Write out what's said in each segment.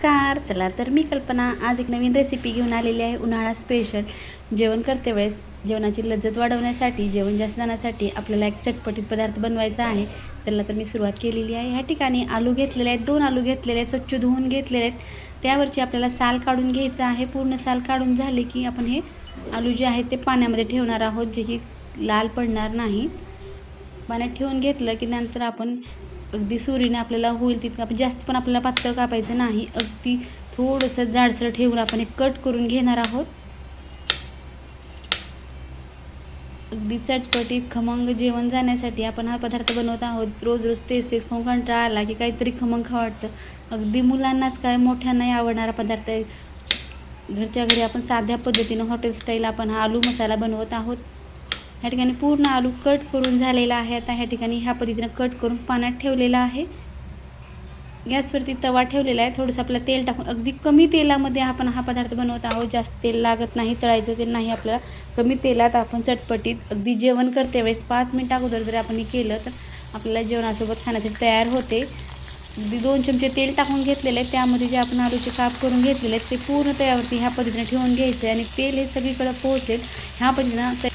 चला तर मी कल्पना आज एक नवीन रेसिपी घेऊन आलेली आहे. उन्हाळा स्पेशल जेवण करते वेळेस जेवणाची लज्जत वाढवण्यासाठी, जेवण जास्त जाण्यासाठी आपल्याला एक चटपटीत पदार्थ बनवायचा आहे. चला तर मी सुरुवात केलेली आहे. ह्या ठिकाणी आलू घेतलेले आहेत, 2 आलू घेतलेले आहेत, स्वच्छ धुवून घेतलेले आहेत. त्यावरची आपल्याला साल काढून घ्यायचं आहे. पूर्ण साल काढून झाले की आपण हे आलू जे आहेत ते पाण्यामध्ये ठेवणार आहोत, जे की लाल पडणार नाही. पाण्यात ठेवून घेतलं की नंतर आपण अगदी सुरीने आपल्याला होईल तितकं, आपण जास्त पण आपल्याला पातळ कापायचं नाही, अगदी थोडंसं जाडसर ठेवून आपण एक कट करून घेणार आहोत. अगदी चटपटीत खमंग जेवण जाण्यासाठी आपण हा पदार्थ बनवत आहोत. रोज रोज तेच तेच खाऊन कंटाळा आला की काहीतरी खमंग खावं वाटतं. अगदी मुलांनाच काय मोठ्यांनाही आवडणारा पदार्थ आहे. घरच्या घरी आपण साध्या पद्धतीनं हॉटेल स्टाईल आपण हा आलू मसाला बनवत आहोत. ह्या ठिकाणी पूर्ण आलू कट करून झालेला आहे. आता ह्या ठिकाणी ह्या पद्धतीनं कट करून पाण्यात ठेवलेला आहे. गॅसवरती तवा ठेवलेला आहे. थोडंसं आपल्याला तेल टाकून अगदी कमी तेलामध्ये आपण हा पदार्थ बनवत आहोत. जास्त तेल लागत नाही, तळायचं तेल नाही आपल्याला. कमी तेलात आपण चटपटीत अगदी जेवण करते वेळेस 5 मिनिट अगोदर जर आपण हे केलं तर आपल्याला जेवणासोबत खाण्यासाठी तयार होते. अगदी 2 चमचे तेल टाकून घेतलेले आहे. त्यामध्ये जे आपण आलूचे काप करून घेतलेले आहेत ते पूर्ण तव्यावरती ह्या पद्धतीने ठेवून घ्यायचं आहे आणि तेल हे सगळीकडे पोहोचेल ह्या पद्धतीनं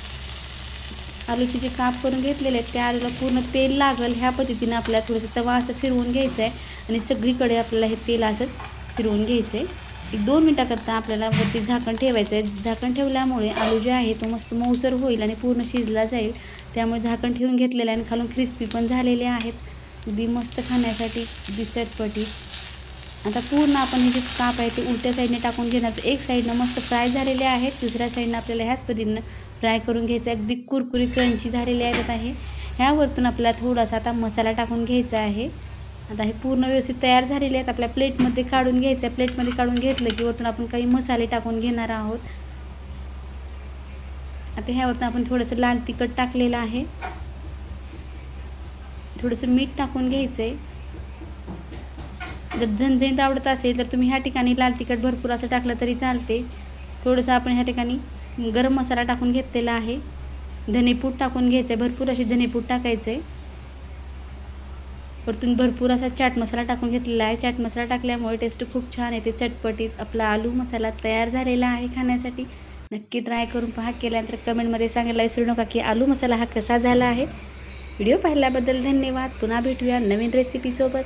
आलूचे जे काप करून घेतलेले आहेत त्या आलूला पूर्ण तेल लागल ह्या पद्धतीनं आपल्याला थोडंसं तवा असं फिरवून घ्यायचं आहे आणि सगळीकडे आपल्याला हे तेल असंच फिरवून घ्यायचं आहे. 1-2 मिनटाकरता आपल्याला वरती झाकण ठेवायचं आहे. झाकण ठेवल्यामुळे आलू जे आहे तो मस्त मऊसर होईल आणि पूर्ण शिजला जाईल. त्यामुळे झाकण ठेवून घेतलेलं आहे आणि खालून क्रिस्पी पण झालेले आहेत. अगदी मस्त खाण्यासाठी अगदी चटपटीत. आता पूर्ण आपण हे जे काप आहे ते उलट्या साईडने टाकून घेणार. एक साईडनं मस्त फ्राय झालेले आहेत, दुसऱ्या साईडनं आपल्याला ह्याच पद्धतीनं फ्राय करून घ्यायचं आहे. अगदी कुरकुरीत क्रंची झालेले आहेत. आता हे ह्यावरतून आपल्याला थोडासा आता मसाला टाकून घ्यायचा आहे. आता हे पूर्ण व्यवस्थित तयार झालेले आहेत. आपल्या प्लेटमध्ये काढून घ्यायचं आहे. प्लेटमध्ये काढून घेतलं की वरतून आपण काही मसाले टाकून घेणार आहोत. आता ह्यावरतून आपण थोडंसं लाल तिखट टाकलेलं आहे, थोडंसं मीठ टाकून घ्यायचं आहे. जर झणझणीत आवडत असेल तर तुम्ही ह्या ठिकाणी लाल तिखट भरपूर असं टाकलं तरी चालते. थोडंसं आपण ह्या ठिकाणी गरम मसाला टाकून घेतलेला आहे. धनेपूड टाकून घ्यायचं आहे, भरपूर असे धनेपूड टाकायचं आहे. वरतून भरपूर असा चाट मसाला टाकून घेतलेला आहे. चाट मसाला टाकल्यामुळे टेस्ट खूप छान येते. चटपटीत आपला आलू मसाला तयार झालेला आहे खाण्यासाठी. नक्की ट्राय करून पहा. केल्यानंतर कमेंटमध्ये सांगायला विसरू नका की आलू मसाला हा कसा झाला आहे. व्हिडिओ पाहिल्याबद्दल धन्यवाद. पुन्हा भेटूया नवीन रेसिपीसोबत.